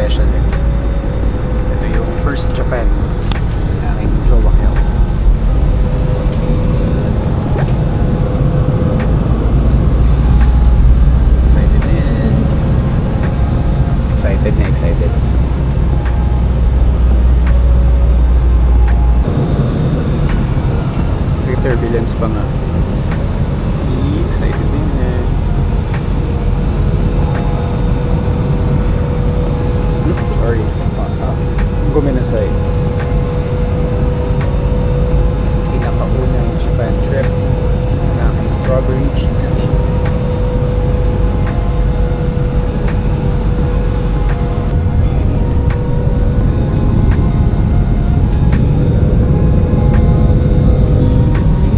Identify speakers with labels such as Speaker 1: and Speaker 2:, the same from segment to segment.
Speaker 1: special eh. Ito yung first Japan na aking jowa Kels. Excited na yan. Excited na excited. May turbulence pa nga. Excited din yan. Sorry. Guminasay. Pinakaunang Japan trip na aking strawberry cheesecake.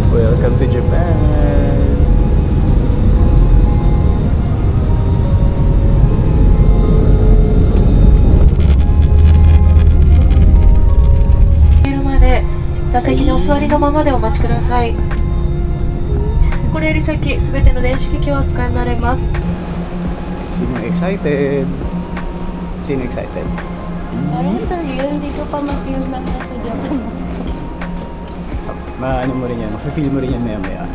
Speaker 1: Welcome to Japan.
Speaker 2: 座席にお座りのままでお待ちください。これより先、すべての電子機器をお使いになれます。
Speaker 1: Sino excited? Sino excited?
Speaker 3: Parang surreal, hindi ko pa ma-feel na nasa Japan.
Speaker 1: Maano mo rin yan, makifeel mo rin yan maya maya.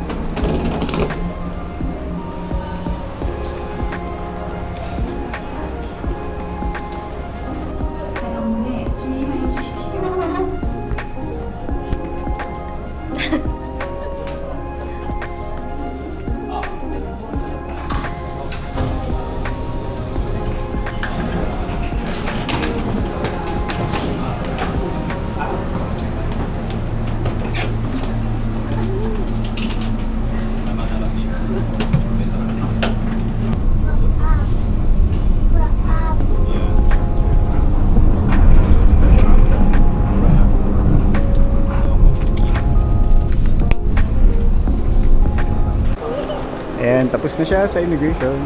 Speaker 1: Ayan, tapos na siya sa immigration.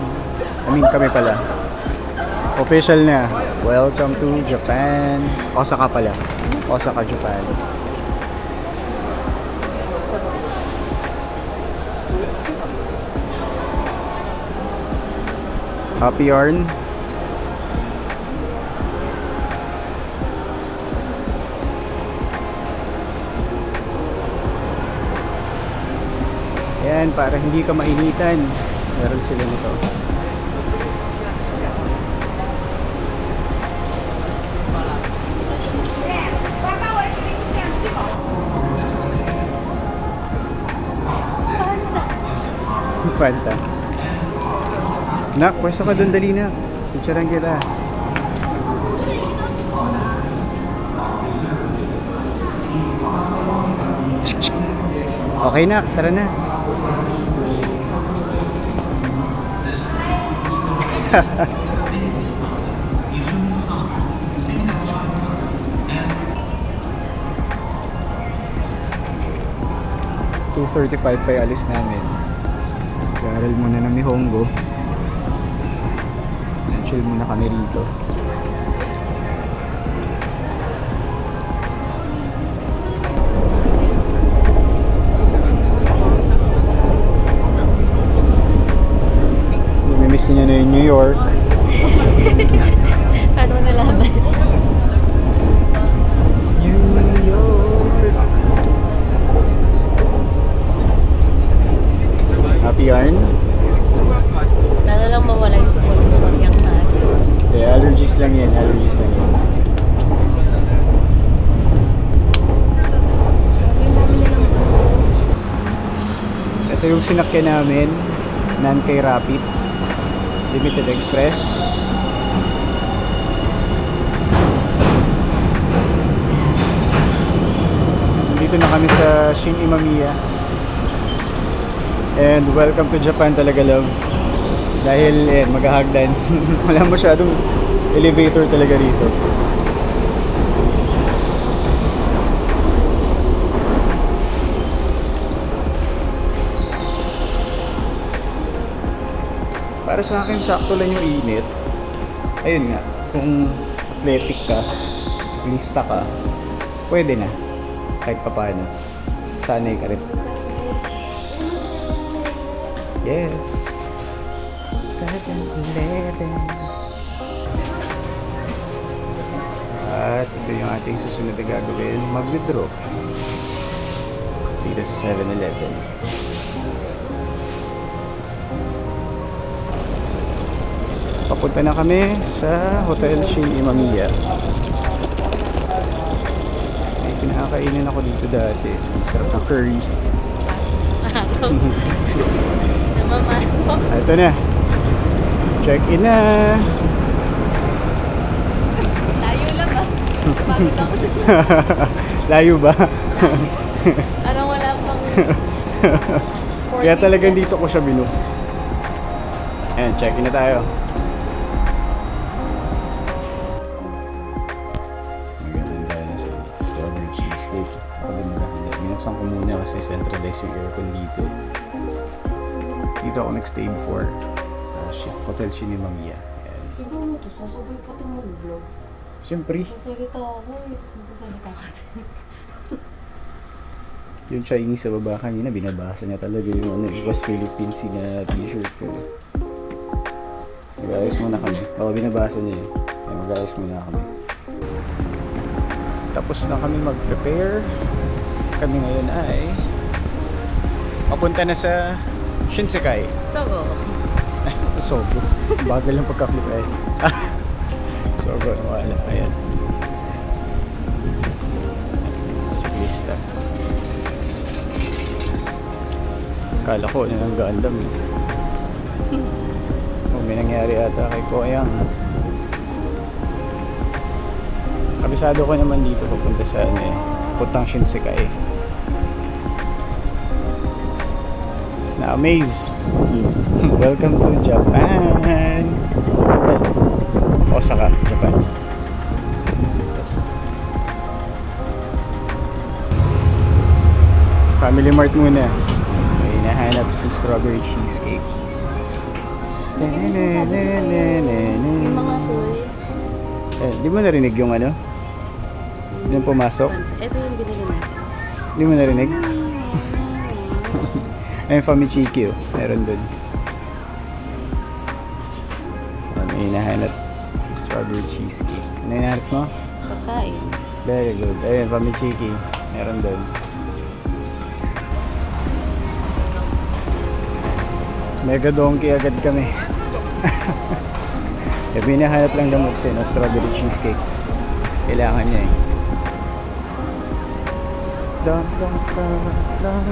Speaker 1: I mean, kami pala. Official na. Welcome to Japan. Osaka pala. Osaka, Japan. Happy yarn. Ayan, para hindi ka mainitan. Meron sila nito. Fanta. Nak, pwesto ka doon, dali na. Picturean kita. Okay, Nak, tara na. $235 pa yung alis namin. Garal muna ng Nihongo. Chill muna kami rito. Namimiss niya na yung New York.
Speaker 3: Paano mo nalaman?
Speaker 1: New York. Happy yarn?
Speaker 3: Sana lang mawala yung sipon ko kasi ang taas.
Speaker 1: Allergies lang yan, allergies lang yan.
Speaker 3: Sabi yung dami nilang buto.
Speaker 1: Ito yung sinakyan namin, Nankei Rapid Limited Express. Nandito na kami sa Shin Imamiya. And welcome to Japan talaga, love. Dahil maghahagdan. Wala masyadong elevator talaga rito. Para sa akin, sakto lang yung init. Ayun nga, kung athletic ka, siklista ka, pwede na. Kahit pa paano. Sanay ka rin. Yes. 7-Eleven. Ito yung ating susunod na gagawin. Mag-withdraw. Dito sa 7-Eleven. Papunta na kami sa Hotel Shin Imamiya. May pinakakainin ako dito dati. Masarap na curry.
Speaker 3: Namamasok.
Speaker 1: Ito na. Check-in na.
Speaker 3: Tayo lang ba? Pagod ako.
Speaker 1: Layo ba?
Speaker 3: Parang wala pang...
Speaker 1: Kaya talagang dito ko siya binu. Ayan, check-in na tayo. Magandang tayo na sa strawberry cheesecake. Paganda. Minaksan ko muna kasi centralize yung aircon dito. Dito ako nag-stay before sa Hotel Shin Imamiya. Ayan.
Speaker 3: Diba mo to? Sasabay pa itong mag-vlog.
Speaker 1: Siyempre,
Speaker 3: Sasalita ako eh. Tapos magsasalita ka.
Speaker 1: yung Chinese sa baba kanina, binabasa niya talaga yung ano, it was Philippines na t-shirt ko. Mag-ayos muna kami. Oo, binabasa niya eh. Kaya mag-ayos muna kami. Tapos na kami mag-prepare. Kami ngayon ay papunta na sa Shinsekai.
Speaker 3: Sogo.
Speaker 1: Ay, Sogo. Bagal lang pagka-flip ay. Sogo, wala. Ayan. Si Krista. Kala ko, yun ang Gundam eh. May nangyari ata kay Koyang. Kabisado ko naman dito papunta sa ano eh, Putang Shinsekai. Na-amaze. Welcome to Japan. Osaka, Japan. Family Mart muna. May nahanap si strawberry cheesecake.
Speaker 3: Yung mga cool.
Speaker 1: Eh, di mo narinig yung ano? Yung pumasok?
Speaker 3: Ito yung binili natin.
Speaker 1: Di mo narinig? Ayun, Famichikyo. Meron dun. May hinahanap si strawberry cheesecake. Ano hinahanap mo?
Speaker 3: Pagkain.
Speaker 1: Very good. Ayun, Famichiki. Meron dun. Mega donkey agad kami. May hinahanap lang daw kasi no, strawberry cheesecake. Kailangan niya eh. Dum, dum, dum, dum,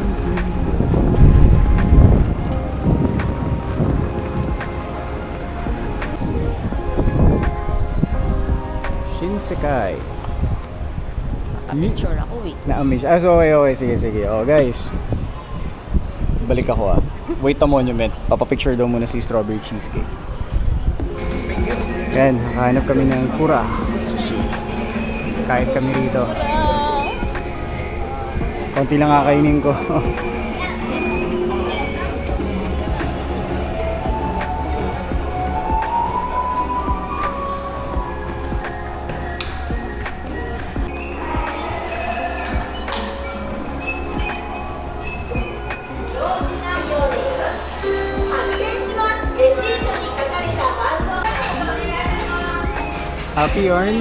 Speaker 1: Shinsekai.
Speaker 3: Picture ako eh.
Speaker 1: Na-amaze. Ah, so okay. Sige. Oh, guys. Balik ako ah. Wait a monument. Papapicture daw muna si strawberry cheesecake. Yan, hanap kami ng kura. Sushi. Kain kami rito. Konti lang kakainin ko. Happy Yarn?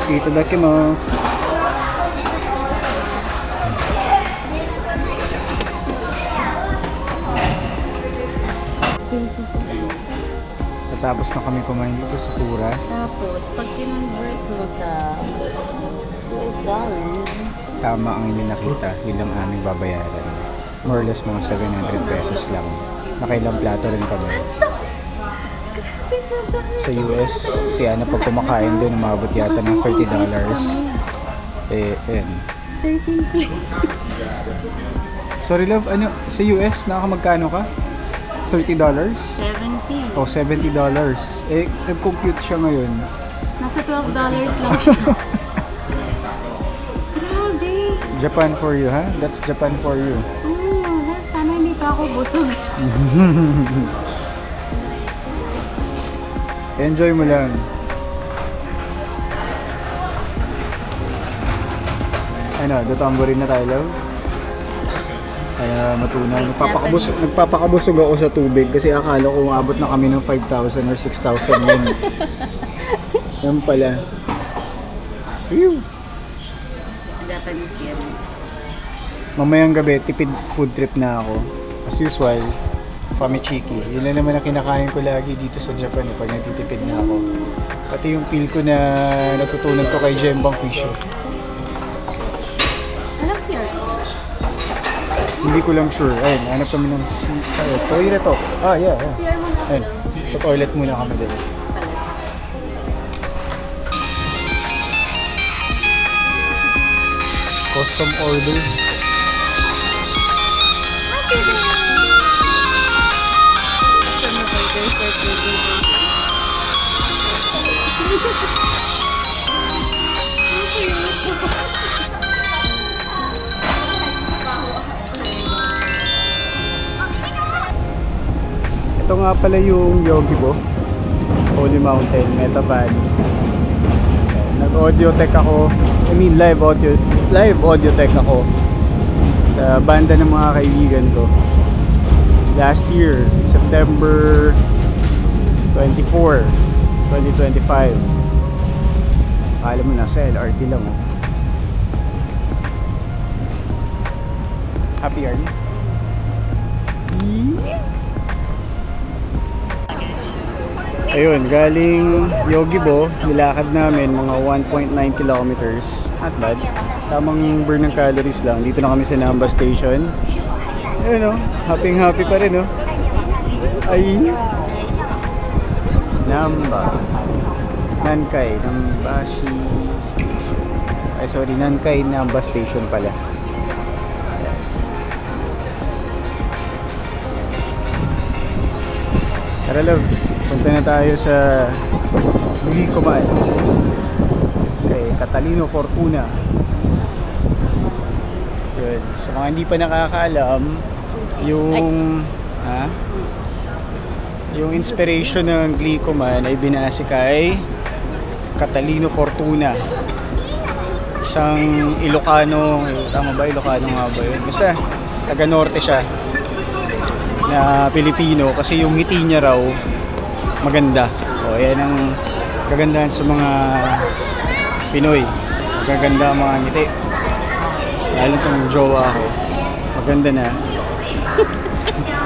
Speaker 1: Itadakimasu.
Speaker 3: Pesos lang.
Speaker 1: Natapos na kami kumain dito sa Kura.
Speaker 3: Tapos, pag kinonvert mo sa US dollars,
Speaker 1: Tama ang inyong nakita, yun lang aming babayaran. More or less mga 700 pesos lang. Nakailang plato rin kami. Sa US, si Ana pag kumakain doon, umabot yata ng $30. Eh, ayan.
Speaker 3: 13 plates.
Speaker 1: Sorry love, ano, sa US, nakamagkano ka? $30?
Speaker 3: 70.
Speaker 1: O, $70. Eh, nag-compute siya ngayon.
Speaker 3: Nasa $12 lang siya. Grabe.
Speaker 1: Japan for you, ha? That's Japan for you.
Speaker 3: Sana hindi pa ako busog.
Speaker 1: Enjoy mo lang. Ano, tutambo rin na tayo, love? Kaya matunaw. Nagpapakabusog ako sa tubig kasi akala ko umabot na kami ng 5,000 or 6,000 yun. Yan pala. Phew!
Speaker 3: Japanese yan.
Speaker 1: Mamayang gabi, tipid food trip na ako. As usual, famichiki. Yun lang naman ang kinakain ko lagi dito sa Japan pag nagtitipid na ako. Pati yung feel ko na natutunan ko kay Jembang Pisho.
Speaker 3: Alam siya.
Speaker 1: Hindi ko lang sure. Ayun, hanap kami ng toilet to. Yeah.
Speaker 3: CR mo na.
Speaker 1: Ayun, sa toilet muna kami din. Custom order. Ito nga pala yung Yogibo, Holy Mountain, Meta Valley. Nag-audio tech ako, live audio tech ako sa banda ng mga kaibigan ko. Last year, September 24, 2025. Akala mo nasa LRT lang oh. Happy are you? Ayun, galing Yogibo, nilakad namin mga 1.9 kilometers. Not bad. Tamang burn ng calories lang. Dito na kami sa Namba Station. Ayun oh, happy pa rin oh. Ay Namba Nankay Nambashi Station. Ay sorry, Nankay Namba Station pala. Tara love, punta na tayo sa Glycoman kay Catalino Fortuna. Yun. Sa mga hindi pa nakakaalam, yung inspiration ng Glycoman ay binase kay Catalino Fortuna, isang Ilocano, tama ba? Ilocano nga ba yun? Basta taga norte siya na Pilipino, kasi yung ngiti niya raw maganda. O yan ang kagandahan sa mga Pinoy, magaganda ang mga ngiti. Lalo itong jowa ko, maganda na.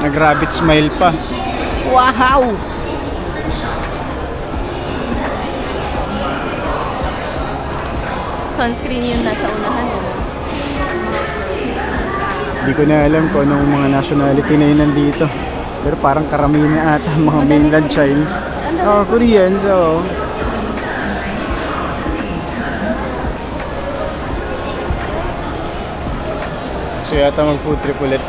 Speaker 1: Nag-rabbit smile pa. Wow!
Speaker 3: Sunscreen yun nasa unahan yun.
Speaker 1: Hindi ko na alam kung anong mga nationality na yun nandito. Pero parang karamihan na ata mga mainland Chinese. Koreans, oo. So yata mag-food trip ulit.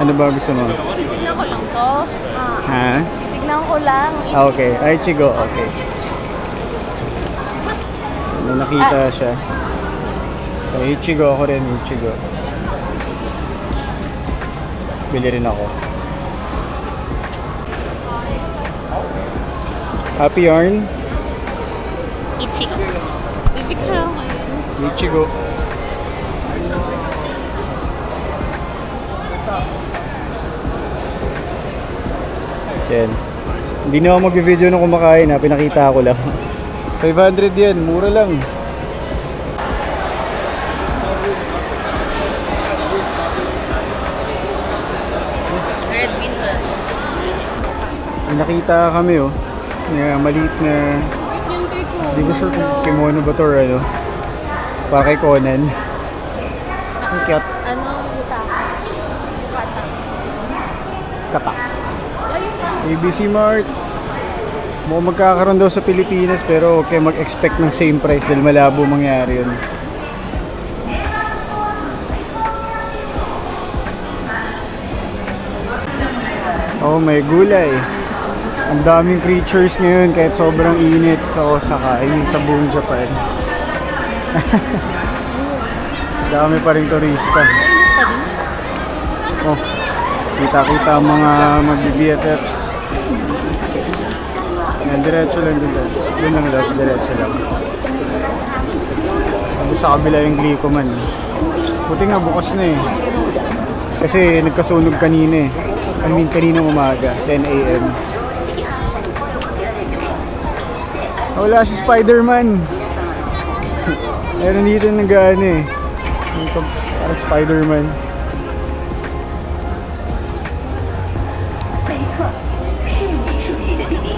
Speaker 1: Ano ba gusto mo?
Speaker 3: Tignan ko lang to.
Speaker 1: Ha?
Speaker 3: Tignan ko lang.
Speaker 1: Okay. Ay, Chigo. Okay. May nakita siya. So, Ichigo ako rin. Ichigo. Bili rin ako. Happy Yarn.
Speaker 3: Ichigo. Pipicture ako ngayon.
Speaker 1: Ichigo. Yan. Hindi na ako mag-video nung kumakain ha. Pinakita ko lang. 500 yan. Mura lang.
Speaker 3: Red bean ba?
Speaker 1: May nakita kami oh. Na maliit na...
Speaker 3: Yung kay ko.
Speaker 1: Hindi ko sure kung kimono ba to or ano. Pa kay Conan. Ang cute.
Speaker 3: Ano? Yutaka.
Speaker 1: Katak. ABC Mart. Mukhang magkakaroon daw sa Pilipinas pero huwag kayo mag-expect ng same price dahil malabo mangyari yun. Oh, may gulay. Ang daming creatures ngayon kahit sobrang init sa Osaka, sa buong Japan. Dami pa rin turista. Oh, kita-kita ang mga mag-BFFs. Yan, diretso lang dun. Doon lang love, diretso lang. Sa kabila yung Glycoman. Buti nga bukas na eh. Kasi nagkasunog kanina eh. I mean, kanina umaga, 10 a.m. Wala si Spider-Man. Meron dito nag-ano eh. Parang Spider-Man.
Speaker 4: 没错，是你熟悉的滴滴。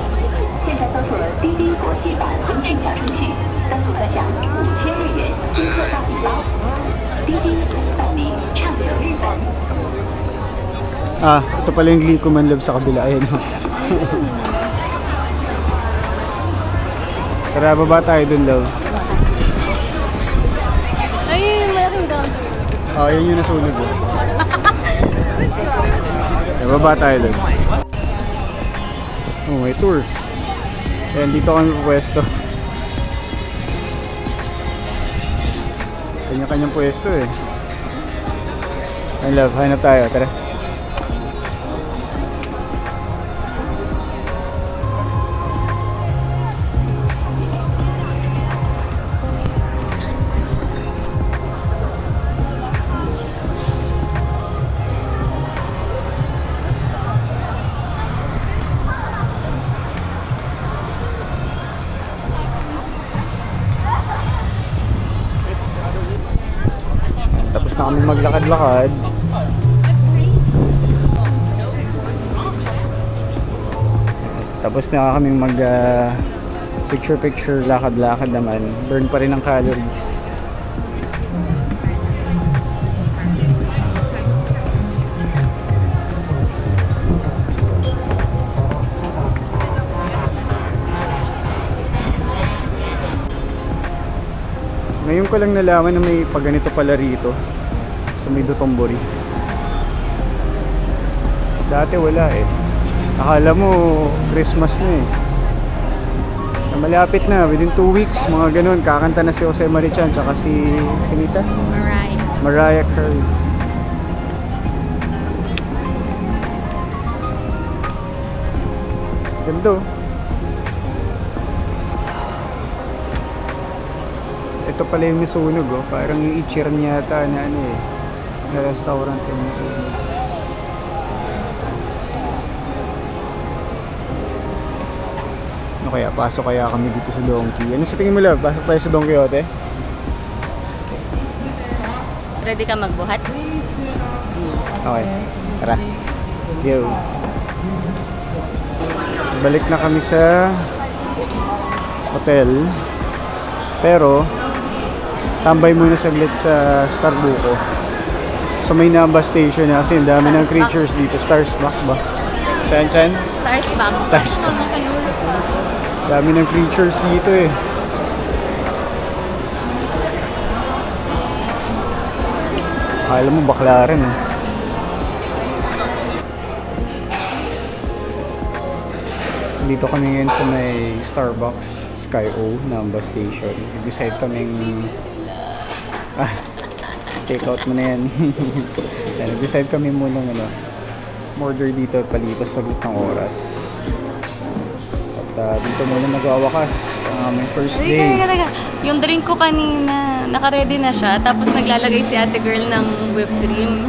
Speaker 4: 现在搜索滴滴国际版微信小程序，登录可享5000日元新客大礼包。滴滴带您畅游日本。
Speaker 1: Ah, ito pala yung Glico Man Love sa kabila. Ayan. Tara, baba tayo dun, love.
Speaker 3: Ay, malaking down.
Speaker 1: Oh, yun yung nasunog. Baba tayo dun. Oh, may tour. Ayan, dito kami pwesto. Kanya-kanyang pwesto eh. Ayan, love, hanap tayo. Tara. Tapos na kami maglakad-lakad. Tapos na kami mag picture-picture, lakad-lakad naman. Burn pa rin ang calories. Ngayon ko lang nalaman na may pagganito pala rito sa may Dotonbori. Dati wala eh. Akala mo Christmas na eh. Na malapit na, within 2 weeks, mga ganun. Kakanta na si Jose Marichan tsaka si Sinisa? Mariah Carey. Ganda oh. Ito pala yung nasunog oh. Parang yung Ichiran yata na ano eh. Na restaurant yung nasunog. Ano kaya? Pasok kaya kami dito sa Donkey. Ano sa tingin mo, love? Pasok tayo sa Don Quixote?
Speaker 3: Ready ka magbuhat?
Speaker 1: Okay. Tara. See you. Balik na kami sa hotel. Pero tambay muna saglit sa Starbucco. Sa may Namba station na kasi ang dami ng creatures dito. Starsback ba? San?
Speaker 3: Starsback.
Speaker 1: Starsback. Dami ng creatures dito eh. Akala mo bakla rin eh. Dito kami ngayon sa may Starbucks Sky O Namba Station. Decide kaming take out mo na yan. Decide kami muna order dito at palipas sa ng oras. At dito muna magwawakas ang aming first day.
Speaker 3: Teka. Yung drink ko kanina, naka-ready na siya. Tapos naglalagay si ate girl ng whipped cream.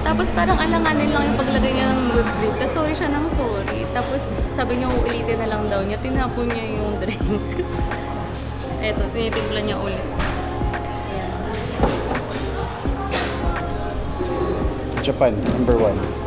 Speaker 3: Tapos parang alanganin lang yung paglagay niya ng whipped cream. Tapos sorry siya ng sorry. Tapos sabi niya uulitin na lang daw niya. Tinapon niya yung drink. Eto, tinitimpla niya ulit. Ayan.
Speaker 1: Japan, #1.